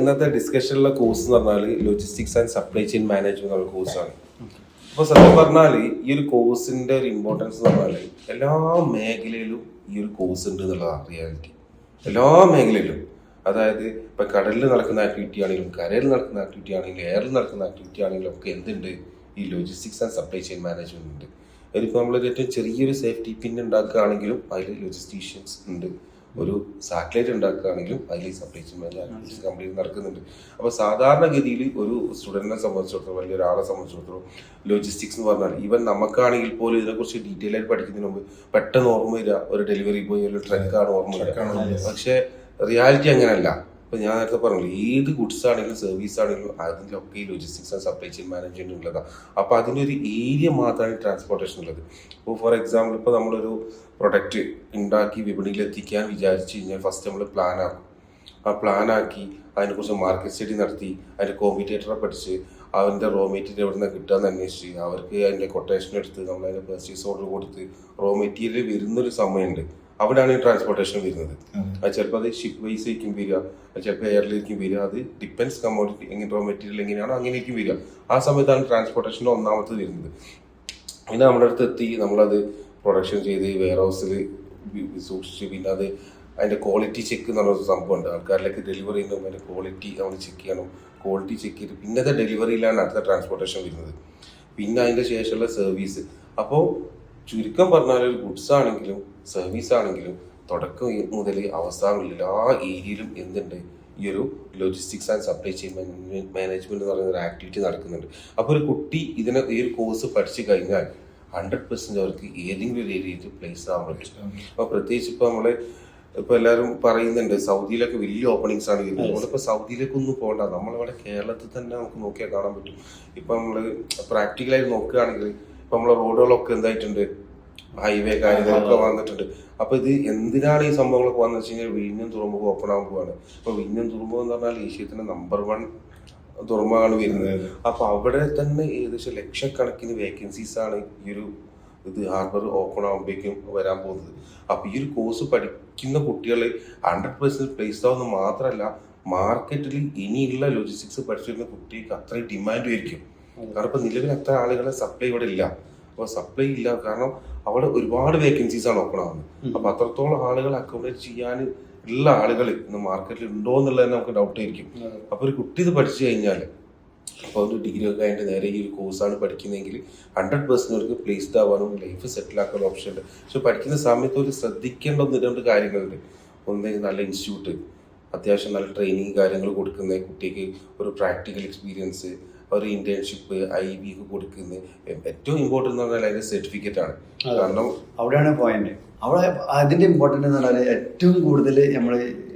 ഇന്നത്തെ ഡിസ്കഷനിലെ കോഴ്സ് എന്ന് പറഞ്ഞാൽ logistics and supply chain management എന്നുള്ള കോഴ്സാണ്. അപ്പോൾ സത്യം പറഞ്ഞാൽ ഈ ഒരു കോഴ്സിന്റെ ഒരു ഇമ്പോർട്ടൻസ് എന്ന് പറഞ്ഞാൽ എല്ലാ മേഖലയിലും ഈ ഒരു കോഴ്സ് ഉണ്ട് എന്നുള്ളതാണ് റിയാലിറ്റി. എല്ലാ മേഖലയിലും, അതായത് ഇപ്പൊ കടലിൽ നടക്കുന്ന ആക്ടിവിറ്റി ആണെങ്കിലും കരയിൽ നടക്കുന്ന ആക്ടിവിറ്റി ആണെങ്കിലും എയറിൽ നടക്കുന്ന ആക്ടിവിറ്റി ആണെങ്കിലും ഒക്കെ എന്തുണ്ട്, ഈ logistics and supply chain management ഉണ്ട്. അതിലിപ്പോൾ നമ്മൾ ഏറ്റവും ചെറിയൊരു സേഫ്റ്റി പിൻ ഉണ്ടാക്കുകയാണെങ്കിലും അതിൽ ലോജിസ്റ്റീഷ്യൻസ് ഉണ്ട്. ഒരു സാറ്റലൈറ്റ് ഉണ്ടാക്കുകയാണെങ്കിലും അതിൽ സപ്ലൈ ചെയിൻ മാനേജ്മെന്റ് കമ്പനി നടക്കുന്നുണ്ട്. അപ്പോൾ സാധാരണഗതിയിൽ ഒരു സ്റ്റുഡൻറ്റിനെ സംബന്ധിച്ചിടത്തോളം, വലിയ ഒരാളെ സംബന്ധിച്ചിടത്തോളം ലോജിസ്റ്റിക്സ് എന്ന് പറഞ്ഞാൽ ഈവൻ നമുക്കാണെങ്കിൽ പോലും ഇതിനെക്കുറിച്ച് ഡീറ്റെയിൽ ആയിട്ട് പഠിക്കുന്നതിന് മുമ്പ് പെട്ടെന്ന് ഓർമ്മ വരിക ഒരു ഡെലിവറി ബോയ് ഒരു ട്രക്കാണ് ഓർമ്മ വരിക. പക്ഷേ റിയാലിറ്റി അങ്ങനെയല്ല. ഇപ്പം ഞാൻ നേരത്തെ പറഞ്ഞില്ല, ഏത് ഗുഡ്സ് ആണെങ്കിലും സർവീസ് ആണെങ്കിലും അതിലൊക്കെ ഈ logistics and supply chain management ഉള്ളതാണ്. അപ്പോൾ അതിൻ്റെ ഒരു ഏരിയ മാത്രമാണ് ട്രാൻസ്പോർട്ടേഷൻ ഉള്ളത്. ഇപ്പോൾ ഫോർ എക്സാമ്പിൾ ഇപ്പോൾ നമ്മളൊരു പ്രൊഡക്റ്റ് ഉണ്ടാക്കി വിപണിയിൽ എത്തിക്കാൻ വിചാരിച്ചു കഴിഞ്ഞാൽ ഫസ്റ്റ് നമ്മൾ പ്ലാൻ ആക്കും. ആ പ്ലാൻ ആക്കി അതിനെക്കുറിച്ച് മാർക്കറ്റ് സ്റ്റഡി നടത്തി അതിൻ്റെ കോമ്പറ്റേറ്ററെ പഠിച്ച് അതിൻ്റെ റോ മെറ്റീരിയൽ എവിടെ നിന്ന് കിട്ടുകയെന്ന് അന്വേഷിച്ച് അവർക്ക് അതിൻ്റെ കൊട്ടേഷൻ എടുത്ത് നമ്മൾ അതിൻ്റെ പർച്ചേസ് ഓർഡർ കൊടുത്ത് റോ മെറ്റീരിയൽ വരുന്നൊരു സമയമുണ്ട്. അവിടെയാണ് ഈ ട്രാൻസ്പോർട്ടേഷൻ വരുന്നത്. അത് ചിലപ്പോൾ അത് ഷിപ്പ് വൈസ് ആയിരിക്കും വരിക, ചിലപ്പോൾ എയറിലേക്കും വരിക. അത് ഡിപ്പെൻസ് കമ്മോഡിറ്റി എങ്ങനെ റോ മെറ്റീരിയൽ എങ്ങനെയാണോ അങ്ങനെയൊക്കെ വരിക. ആ സമയത്താണ് ട്രാൻസ്പോർട്ടേഷൻ്റെ ഒന്നാമത് വരുന്നത്. പിന്നെ നമ്മുടെ അടുത്ത് എത്തി നമ്മളത് പ്രൊഡക്ഷൻ ചെയ്ത് വെയർ ഹൗസിൽ സൂക്ഷിച്ച് പിന്നെ അത് അതിൻ്റെ ക്വാളിറ്റി ചെക്ക് എന്ന് പറഞ്ഞൊരു സംഭവമുണ്ട്. ആൾക്കാരിലേക്ക് ഡെലിവറി ചെയ്യുമ്പോൾ അതിൻ്റെ ക്വാളിറ്റി നമ്മൾ ചെക്ക് ചെയ്യണം. ക്വാളിറ്റി ചെക്ക് ചെയ്ത് പിന്നത്തെ ഡെലിവറിയിലാണ് അടുത്ത ട്രാൻസ്പോർട്ടേഷൻ വരുന്നത്. പിന്നെ അതിൻ്റെ ശേഷമുള്ള സർവീസ്. അപ്പോൾ ചുരുക്കം പറഞ്ഞാൽ ഒരു ഗുഡ്സ് ആണെങ്കിലും സർവീസ് ആണെങ്കിലും തുടക്കം മുതൽ അവസാനം എല്ലാ ഏരിയയിലും എന്തുണ്ട്, ഈ ഒരു logistics and supply chain management എന്ന് പറയുന്ന ഒരു ആക്ടിവിറ്റി നടക്കുന്നുണ്ട്. അപ്പോൾ ഒരു കുട്ടി ഈ ഒരു കോഴ്സ് പഠിച്ചു കഴിഞ്ഞാൽ 100% അവർക്ക് ഏതെങ്കിലും ഒരു ഏരിയയിൽ പ്ലേസ് ആകാൻ പറ്റും. അപ്പോൾ പ്രത്യേകിച്ച് ഇപ്പോൾ എല്ലാവരും പറയുന്നുണ്ട് സൗദിയിലൊക്കെ വലിയ ഓപ്പണിങ്സ് ആണ് വരുന്നത്. നമ്മളിപ്പോൾ സൗദിയിലേക്കൊന്നും പോകണ്ട, നമ്മളിവിടെ കേരളത്തിൽ തന്നെ നമുക്ക് നോക്കിയാൽ കാണാൻ പറ്റും. ഇപ്പം നമ്മൾ പ്രാക്ടിക്കലായിട്ട് നോക്കുകയാണെങ്കിൽ ഇപ്പം നമ്മളെ റോഡുകളൊക്കെ എന്തായിട്ടുണ്ട്, ഹൈവേ കാര്യങ്ങളൊക്കെ വന്നിട്ടുണ്ട്. അപ്പോൾ ഇത് എന്തിനാണ് ഈ സംഭവങ്ങളൊക്കെ വന്നു വെച്ച് കഴിഞ്ഞാൽ വിഴിഞ്ഞം തുറമുഖം ഓപ്പൺ ആകാൻ പോവാണ്. അപ്പോൾ വിഴിഞ്ഞം തുറമുഖം എന്ന് പറഞ്ഞാൽ ഏഷ്യത്തിൻ്റെ നമ്പർ 1 തുറമുഖമാണ് വരുന്നത്. അപ്പോൾ അവിടെ തന്നെ ഏകദേശം ലക്ഷക്കണക്കിന് വേക്കൻസീസ് ആണ് ഈ ഒരു ഹാർബർ ഓപ്പൺ ആകുമ്പോഴേക്കും വരാൻ പോകുന്നത്. അപ്പോൾ ഈ ഒരു കോഴ്സ് പഠിക്കുന്ന കുട്ടികൾ 100% പ്ലേസ് ആവുന്നത് മാത്രമല്ല, മാർക്കറ്റിൽ ഇനിയുള്ള ലോജിസ്റ്റിക്സ് പഠിച്ചിരുന്ന കുട്ടിക്ക് അത്രയും ഡിമാൻഡ് ആയിരിക്കും. കാരണം ഇപ്പം നിലവിൽ അത്ര ആളുകളെ സപ്ലൈ ഇവിടെ ഇല്ല. അപ്പോൾ സപ്ലൈ ഇല്ല കാരണം അവിടെ ഒരുപാട് വേക്കൻസീസ് ആണ് ഓപ്പൺ ആവുന്നത്. അപ്പോൾ അത്രത്തോളം ആളുകൾ അക്കോമഡേറ്റ് ചെയ്യാൻ ഉള്ള ആളുകൾ ഇന്ന് മാർക്കറ്റിൽ ഉണ്ടോ എന്നുള്ളത് നമുക്ക് ഡൗട്ട് ആയിരിക്കും. അപ്പോൾ ഒരു കുട്ടി ഇത് പഠിച്ചു കഴിഞ്ഞാൽ അപ്പോൾ ഒരു ഡിഗ്രി ഒക്കെ കഴിഞ്ഞിട്ട് നേരെ ഈ ഒരു കോഴ്സാണ് പഠിക്കുന്നതെങ്കിൽ 100% അവർക്ക് പ്ലേസ്ഡ് ആവാനും ലൈഫ് സെറ്റിൽ ആക്കാനുള്ള ഓപ്ഷൻ ഉണ്ട്. പക്ഷെ പഠിക്കുന്ന സമയത്ത് ഒരു ശ്രദ്ധിക്കേണ്ട 1-2 കാര്യങ്ങളുണ്ട്. ഒന്ന്, നല്ല ഇൻസ്റ്റിറ്റ്യൂട്ട്, അത്യാവശ്യം നല്ല ട്രെയിനിങ് കാര്യങ്ങൾ കൊടുക്കുന്ന കുട്ടിക്ക് ഒരു പ്രാക്ടിക്കൽ എക്സ്പീരിയൻസ്, ഒരു ഇന്റേൺഷിപ്പ്, IB ഒക്കെ കൊടുക്കുന്നത്. ഏറ്റവും ഇമ്പോർട്ടൻ്റ് എന്ന് പറഞ്ഞാൽ അതിൻ്റെ സർട്ടിഫിക്കറ്റ് ആണ്. കാരണം അവിടെയാണ് പോയിന്റ്. അവിടെ അതിൻ്റെ ഇമ്പോർട്ടൻ്റ് എന്ന് പറഞ്ഞാൽ ഏറ്റവും കൂടുതൽ നമ്മൾ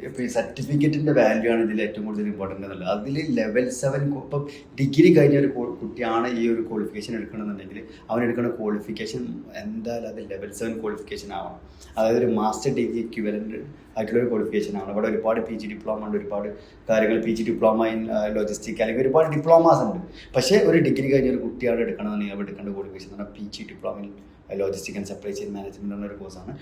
ഇപ്പോൾ ഈ സർട്ടിഫിക്കറ്റിൻ്റെ വാല്യൂ ആണ് ഇതിൽ ഏറ്റവും കൂടുതൽ ഇമ്പോർട്ടൻ്റ് എന്നുള്ളത്. അതിൽ ലെവൽ 7 ഇപ്പം ഡിഗ്രി കഴിഞ്ഞ ഒരു കുട്ടിയാണ് ഈ ഒരു ക്വാളിഫിക്കേഷൻ എടുക്കണമെന്നുണ്ടെങ്കിൽ അവനെടുക്കുന്ന ക്വാളിഫിക്കേഷൻ എന്തായാലും അത് ലെവൽ 7 ക്വാളിഫിക്കേഷൻ ആവണം. അതായത് ഒരു മാസ്റ്റർ ഡിഗ്രി ഇക്വിവലൻ്റ് ആയിട്ടുള്ള ഒരു ക്വാളിഫിക്കേഷൻ ആണ്. അവിടെ ഒരുപാട് PG ഡിപ്ലോമ ഉണ്ട്, ഒരുപാട് കാര്യങ്ങൾ PG ഡിപ്ലോമ ഇൻ ലോജിസ്റ്റിക് അല്ലെങ്കിൽ ഒരുപാട് ഡിപ്ലോമാസ് ഉണ്ട്. പക്ഷേ ഒരു ഡിഗ്രി കഴിഞ്ഞ ഒരു കുട്ടിയാണ് എടുക്കണമെന്നുണ്ടെങ്കിൽ അവർ എടുക്കേണ്ട ക്വാളിഫിക്കേഷൻ എന്ന് പറഞ്ഞാൽ PG diploma in logistic and supply chain management എന്നൊരു കോഴ്സാണ്.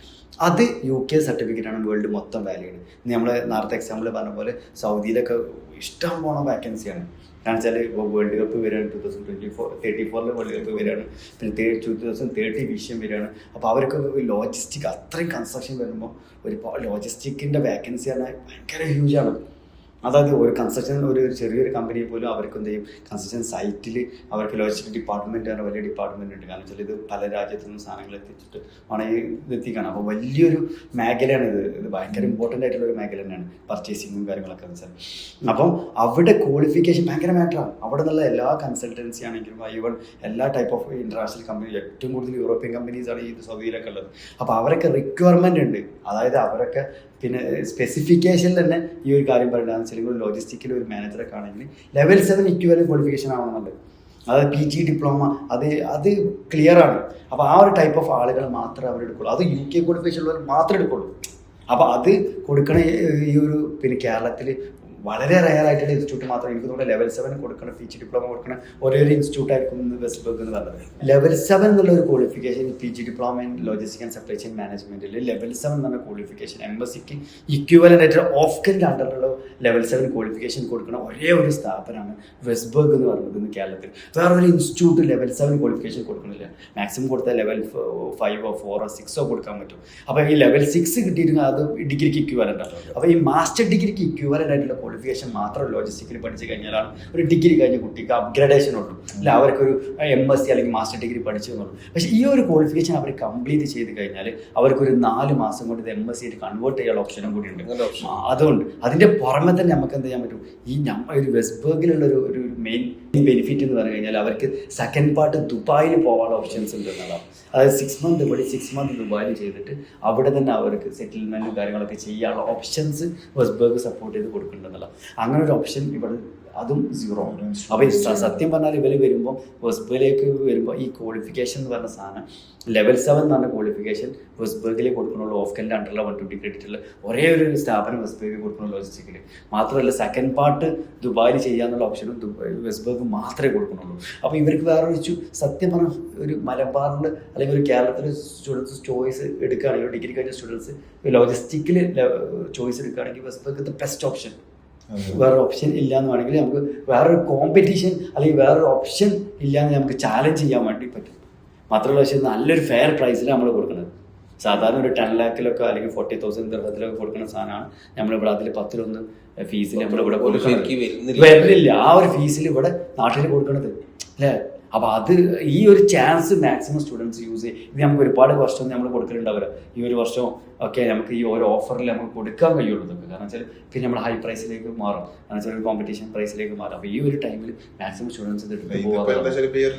അത് UK സർട്ടിഫിക്കറ്റാണ് വേൾഡ് മൊത്തം വാല്യൂഡ്. നമ്മൾ നേരത്തെ എക്സാമ്പിൾ പറഞ്ഞ പോലെ സൗദിയിലൊക്കെ ഇഷ്ടം പോണ വാക്കൻസിയാണ്. കാരണം വെച്ചാൽ ഇപ്പോൾ വേൾഡ് കപ്പ് വരികയാണ് 2034 വേൾഡ് കപ്പ് വരികയാണ്, പിന്നെ 2030 വിഷയം വരികയാണ്. അപ്പോൾ അവർക്ക് ലോജിസ്റ്റിക് അത്രയും കൺസ്ട്രക്ഷൻ വരുമ്പോൾ ഒരുപാട് ലോജിസ്റ്റിക്കിൻ്റെ വാക്കൻസി പറഞ്ഞാൽ ഭയങ്കര ഹ്യൂജാണ്. അതായത് ഒരു കൺസ്ട്രക്ഷൻ ഒരു ചെറിയൊരു കമ്പനി പോലും അവർക്ക് എന്ത് ചെയ്യും, കൺസ്ട്രക്ഷൻ സൈറ്റിൽ അവർക്ക് ലോജിസ്റ്റിക് ഡിപ്പാർട്ട്മെൻറ്റ് ആണ്, വലിയ ഡിപ്പാർട്ട്മെൻറ്റ് ഉണ്ട്. കാരണം വെച്ചാൽ ഇത് പല രാജ്യത്തു നിന്നും സാധനങ്ങൾ എത്തിച്ചിട്ട് വേണമെങ്കിൽ ഇത് എത്തിക്കണം. അപ്പോൾ വലിയൊരു മേഖലയാണ് ഇത് ഭയങ്കര ഇമ്പോർട്ടൻ്റ് ആയിട്ടുള്ള ഒരു മേഖല തന്നെയാണ് പർച്ചേസിങ്ങും കാര്യങ്ങളൊക്കെ വെച്ചാൽ. അപ്പം അവിടെ ക്വാളിഫിക്കേഷൻ ഭയങ്കര മാറ്ററാണ്. അവിടെ നിന്നുള്ള എല്ലാ കൺസൾട്ടൻസി ആണെങ്കിലും ഈവൺ എല്ലാ ടൈപ്പ് ഓഫ് ഇൻ്റർനാഷണൽ കമ്പനി, ഏറ്റവും കൂടുതൽ യൂറോപ്യൻ കമ്പനീസാണ് ഈ സൗദിയിലൊക്കെ ഉള്ളത്. അപ്പോൾ അവരൊക്കെ റിക്വയർമെൻ്റ് ഉണ്ട്. അതായത് അവരൊക്കെ പിന്നെ സ്പെസിഫിക്കേഷനിൽ തന്നെ ഈ ഒരു കാര്യം പറയുന്നത് വെച്ചാൽ ലോജിസ്റ്റിക്കിൽ ഒരു മാനേജറൊക്കെ ആണെങ്കിൽ ലെവൽ 7 ഇക്വലൻ്റ് ക്വാളിഫിക്കേഷൻ ആവണമെന്നുണ്ട്. അതായത് PG ഡിപ്ലോമ അത് ക്ലിയർ ആണ്. അപ്പോൾ ആ ഒരു ടൈപ്പ് ഓഫ് ആളുകൾ മാത്രമേ അവരെടുക്കുള്ളൂ. അത് UK ക്വാളിഫിക്കേഷൻ ഉള്ളവർ മാത്രമേ എടുക്കുള്ളൂ. അപ്പോൾ അത് കൊടുക്കണ ഈ ഒരു പിന്നെ കേരളത്തിൽ വളരെ റയർ ആയിട്ടുള്ള ഇൻസ്റ്റിറ്റ്യൂട്ട് മാത്രം എനിക്ക് തോന്നുന്നു ലെവൽ 7 കൊടുക്കണം, PG ഡിപ്ലോമ കൊടുക്കണം ഒരേ ഒരു ഇൻസ്റ്റിറ്റ്യൂട്ട് ആയിരിക്കും വെസ്റ്റ്ബർഗ് എന്ന് പറഞ്ഞത്. ലെവൽ 7 എന്നുള്ള ഒരു qualification PG diploma in logistics and supply chain മാനേജ്മെന്റിൽ ലെവൽ 7 എന്ന് പറഞ്ഞ ക്വാളിഫിക്കേഷൻ MSc ഇക്വിവലന്റ് ആയിട്ട് ഓഫ്കെൻ്റെ അണ്ടറിലുള്ള ലെവൽ 7 ക്വാളിഫിക്കേഷൻ കൊടുക്കുന്ന ഒരേ ഒരു സ്ഥാപനമാണ് വെസ്റ്റ്ബർഗ് എന്ന് പറയുന്നത് ഇന്ന് കേരളത്തിൽ. വേറൊരു ഇൻസ്റ്റിറ്റ്യൂട്ട് ലെവൽ 7 ക്വാളിഫിക്കേഷൻ കൊടുക്കണില്ല. മാക്സിമം കൊടുത്താൽ ലെവൽ 5 4 6 കൊടുക്കാൻ പറ്റും. അപ്പോൾ ഈ ലെവൽ 6 കിട്ടിയിട്ട് അത് ഡിഗ്രിക്ക് ഇക്വിവലന്റ് ആണ്. അപ്പോൾ ഈ മാസ്റ്റർ ഡിഗ്രിക്ക് ഇക്വിവലന്റ് ആയിട്ടുള്ള ക്വാളിഫിക്കേഷൻ മാത്രം ലോജിസ്റ്റിക്കിൽ പഠിച്ചു കഴിഞ്ഞാലാണ് ഒരു ഡിഗ്രി കഴിഞ്ഞ കുട്ടിക്ക് അപ്ഗ്രഡേഷൻ ഉള്ളൂ. അല്ല അവർക്കൊരു MSc അല്ലെങ്കിൽ മാസ്റ്റർ ഡിഗ്രി പഠിച്ചു എന്നുള്ളൂ. പക്ഷേ ഈ ഒരു ക്വാളിഫിക്കേഷൻ അവർ കംപ്ലീറ്റ് ചെയ്ത് കഴിഞ്ഞാൽ അവർക്കൊരു 4 മാസം കൊണ്ട് ഇത് MSc കൺവേർട്ട് ചെയ്യാനുള്ള ഓപ്ഷനും കൂടി ഉണ്ട്. അതുകൊണ്ട് അതിൻ്റെ പുറമെ തന്നെ നമുക്ക് എന്ത് ചെയ്യാൻ പറ്റും, ഈ ഒരു വെസ്റ്റ്ബർഗിലുള്ള ഒരു മെയിൻ ബെനിഫിറ്റ് എന്ന് പറഞ്ഞു കഴിഞ്ഞാൽ അവർക്ക് സെക്കൻഡ് പാർട്ട് ദുബായിൽ പോകാനുള്ള ഓപ്ഷൻസ് ഉണ്ട് എന്നുള്ളതാണ്. അതായത് 6 മന്ത് ഇവിടെ 6 മന്ത് ദുബായിൽ ചെയ്തിട്ട് അവിടെ തന്നെ അവർക്ക് സെറ്റിൽമെൻറ്റും കാര്യങ്ങളൊക്കെ ചെയ്യാനുള്ള ഓപ്ഷൻസ് വെസ്റ്റ്ബർഗ് സപ്പോർട്ട് ചെയ്ത് കൊടുക്കുന്നുണ്ടെന്നുള്ള അങ്ങനെ ഒരു ഓപ്ഷൻ ഇവിടെ അതും 0 ആണ്. അപ്പോൾ സത്യം പറഞ്ഞാൽ ഇവർ വരുമ്പോൾ വെസ്റ്റ്ബർഗിലേക്ക് വരുമ്പോൾ ഈ ക്വാളിഫിക്കേഷൻ എന്ന് പറഞ്ഞ സാധനം ലെവൽ 7 എന്ന് പറഞ്ഞ ക്വാളിഫിക്കേഷൻ വെസ്റ്റ്ബർഗിലേക്ക് കൊടുക്കുന്നുള്ളൂ. ഓഫ്കെൻ്റെ അണ്ടറിലെ 120 ക്രെഡിറ്റുള്ള ഒരേ ഒരു സ്ഥാപനം വെസ്റ്റ്ബർഗിൽ കൊടുക്കുന്നുള്ളൂ ലോജിസ്റ്റിക്കിൽ. മാത്രമല്ല സെക്കൻഡ് പാർട്ട് ദുബായിൽ ചെയ്യാന്നുള്ള ഓപ്ഷനും വെസ്റ്റ്ബർഗ് മാത്രമേ കൊടുക്കുന്നുള്ളൂ. അപ്പോൾ ഇവർക്ക് വേറൊരു സത്യം പറഞ്ഞാൽ ഒരു മലബാറിൽ അല്ലെങ്കിൽ ഒരു കേരളത്തിൽ സ്റ്റുഡൻസ് ചോയ്സ് എടുക്കുകയാണെങ്കിൽ ഡിഗ്രി കഴിഞ്ഞ സ്റ്റുഡൻസ് ലോജിസ്റ്റിക്കിൽ ചോയ്സ് എടുക്കുകയാണെങ്കിൽ വെസ്റ്റ്ബർഗ് ബെസ്റ്റ് ഓപ്ഷൻ. വേറൊരു ഓപ്ഷൻ ഇല്ല എന്ന് വേണമെങ്കിൽ നമുക്ക് വേറൊരു കോമ്പറ്റീഷൻ അല്ലെങ്കിൽ വേറൊരു ഓപ്ഷൻ ഇല്ലയെന്ന് നമുക്ക് ചാലഞ്ച് ചെയ്യാൻ വേണ്ടി പറ്റും. മാത്രമല്ല പക്ഷേ നല്ലൊരു ഫെയർ പ്രൈസിലാണ് നമ്മൾ കൊടുക്കുന്നത്. സാധാരണ ഒരു 10 lakhലൊക്കെ അല്ലെങ്കിൽ 40,000 ദിർഹത്തിലൊക്കെ കൊടുക്കുന്ന സാധനമാണ് നമ്മളിവിടെ അതിൽ 10-1 ഫീസിൽ നമ്മളിവിടെ വരുന്നില്ല. ആ ഒരു ഫീസിൽ ഇവിടെ നാട്ടിൽ കൊടുക്കണത് അല്ലേ. അപ്പോൾ അത് ഈ ഒരു ചാൻസ് മാക്സിമം സ്റ്റുഡൻസ് യൂസ് ചെയ്യും. ഇത് നമുക്ക് ഒരുപാട് വർഷം നമ്മൾ കൊടുക്കലുണ്ടാവില്ല. ഈ ഒരു വർഷം ഒക്കെ നമുക്ക് ഈ ഓരോ ഓഫറിൽ നമുക്ക് കൊടുക്കാൻ കഴിയുള്ളൂ ഇതൊക്കെ. കാരണം വെച്ചാൽ പിന്നെ നമ്മൾ ഹൈ പ്രൈസിലേക്ക് മാറും, കാരണം വെച്ചാൽ ഒരു കോമ്പറ്റീഷൻ പ്രൈസിലേക്ക് മാറും. അപ്പോൾ ഈ ഒരു ടൈമിൽ മാക്സിമം സ്റ്റുഡൻസ് ഇത് എടുത്ത് പോകുക.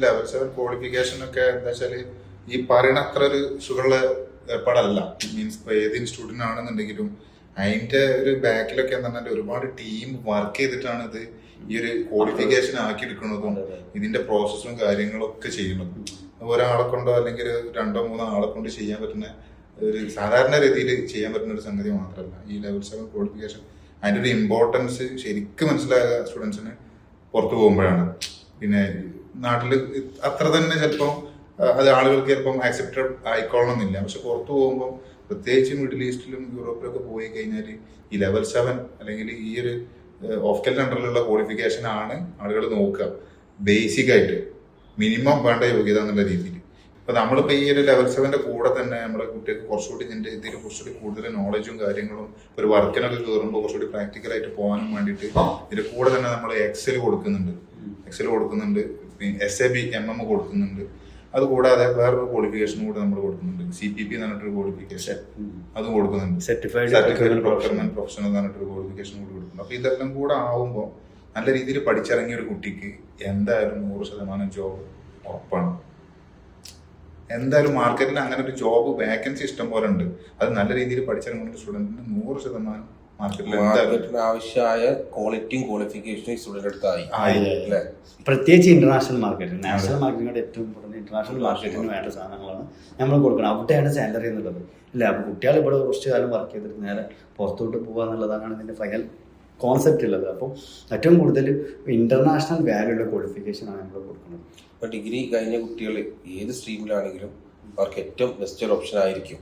ലെവൽ 7 ക്വാളിഫിക്കേഷൻ ഒക്കെ എന്താ വെച്ചാൽ ഈ പറയുന്ന അത്ര ഒരു സുഖമുള്ള ഏർപ്പാടല്ല. മീൻസ് ഇപ്പോൾ ഏത് ഇൻസ്റ്റിറ്റ്യൂട്ടിന് ആണെന്നുണ്ടെങ്കിലും അതിൻ്റെ ഒരു ബാക്കിലൊക്കെ എന്താ പറഞ്ഞാൽ ഒരുപാട് ടീം വർക്ക് ചെയ്തിട്ടാണ് ഇത് ഈ ഒരു ക്വാളിഫിക്കേഷൻ ആക്കി എടുക്കുന്നതും ഇതിന്റെ പ്രോസസ്സും കാര്യങ്ങളൊക്കെ ചെയ്യുന്നതും. ഒരാളെ കൊണ്ടോ അല്ലെങ്കിൽ 2-3 ആളെ കൊണ്ട് ചെയ്യാൻ പറ്റുന്ന ഒരു സാധാരണ രീതിയിൽ ചെയ്യാൻ പറ്റുന്ന ഒരു സംഗതി മാത്രമല്ല ഈ ലെവൽ 7 ക്വാളിഫിക്കേഷൻ. അതിൻ്റെ ഒരു ഇമ്പോർട്ടൻസ് ശരിക്കും മനസ്സിലാകുക സ്റ്റുഡൻസിന് പുറത്തു പോകുമ്പോഴാണ്. പിന്നെ നാട്ടിൽ അത്ര തന്നെ ചിലപ്പം അത് ആളുകൾക്ക് ചിലപ്പം ആക്സെപ്റ്റഡ് ആയിക്കൊള്ളണമെന്നില്ല. പക്ഷെ പുറത്തു പോകുമ്പോൾ പ്രത്യേകിച്ച് മിഡിൽ ഈസ്റ്റിലും യൂറോപ്പിലൊക്കെ പോയി കഴിഞ്ഞാൽ ഈ ലെവൽ 7 അല്ലെങ്കിൽ ഈ ഒരു ഓഫ്കെൻ്റെ അണ്ടറിലുള്ള ക്വാളിഫിക്കേഷൻ ആണ് ആളുകൾ നോക്കുക. ബേസിക് ആയിട്ട് മിനിമം വേണ്ട യോഗ്യത എന്നുള്ള രീതിയിൽ. അപ്പോൾ നമ്മളിപ്പോൾ ഈ ഒരു ലെവൽ 7 കൂടെ തന്നെ നമ്മുടെ കുട്ടികൾക്ക് കുറച്ചുകൂടി ഇതിൻ്റെ ഇതിൽ കുറച്ചുകൂടി കൂടുതൽ നോളജും കാര്യങ്ങളും ഒരു വർക്കിനൊക്കെ കയറുമ്പോൾ കുറച്ചുകൂടി പ്രാക്ടിക്കലായിട്ട് പോകാനും വേണ്ടിയിട്ട് ഇതിൻ്റെ കൂടെ തന്നെ നമ്മൾ എക്സൽ കൊടുക്കുന്നുണ്ട്, പിന്നെ SAB MM കൊടുക്കുന്നുണ്ട്. അതുകൂടാതെ വേറൊരു ക്വാളിഫിക്കേഷൻ കൂടെ നമ്മൾ കൊടുക്കുന്നുണ്ട്, CPP എന്ന് പറഞ്ഞിട്ടൊരു ക്വാളിഫിക്കേഷൻ അതും കൊടുക്കുന്നുണ്ട്. സർട്ടിഫൈഡ് പ്രൊഫഷണൽ പ്രൊഫഷണൽ എന്ന് പറഞ്ഞിട്ടൊരു ക്വാളിഫിക്കേഷൻ കൂടി കൊടുക്കുന്നുണ്ട്. അപ്പോൾ ഇതെല്ലാം കൂടെ ആവുമ്പോൾ നല്ല രീതിയിൽ പഠിച്ചിറങ്ങിയ ഒരു കുട്ടിക്ക് എന്തായാലും 100% ജോബ് ഉറപ്പാണ്. എന്തായാലും മാർക്കറ്റിൽ അങ്ങനെ ഒരു ജോബ് വേക്കൻസി ഇഷ്ടം പോലെ ഉണ്ട്. അത് നല്ല രീതിയിൽ പഠിച്ചിറങ്ങുന്ന ഒരു സ്റ്റുഡൻറ്റിന് 100% മാർക്കറ്റിന് ആവശ്യമായ ക്വാളിറ്റിയും ക്വാളിഫിക്കേഷനും സ്റ്റുഡന്റ് അടുത്തായി. പ്രത്യേകിച്ച് ഇന്റർനാഷണൽ മാർക്കറ്റ്, നാഷണൽ മാർക്കറ്റിനോട് ഏറ്റവും ഇമ്പോർട്ടൻറ്റ് ഇന്റർനാഷണൽ മാർക്കറ്റിന് വേണ്ട സാധനങ്ങളാണ് നമ്മൾ കൊടുക്കണം. അവിടെയാണ് സാലറി എന്നുള്ളത് ഇല്ല. അപ്പോൾ കുട്ടികൾ ഇവിടെ കുറച്ച് കാലം വർക്ക് ചെയ്തിട്ട് നേരെ പുറത്തോട്ട് പോകുക എന്നുള്ളതാണ് ഇതിൻ്റെ ഫൈനൽ കോൺസെപ്റ്റ് ഉള്ളത്. അപ്പോൾ ഏറ്റവും കൂടുതൽ ഇന്റർനാഷണൽ വാല്യൂ ഉള്ള ക്വാളിഫിക്കേഷനാണ് നമ്മൾ കൊടുക്കുന്നത്. ഇപ്പോൾ ഡിഗ്രി കഴിഞ്ഞ കുട്ടികൾ ഏത് സ്ട്രീമിലാണെങ്കിലും അവർക്ക് ഏറ്റവും ബെസ്റ്റ് ഓപ്ഷൻ ആയിരിക്കും.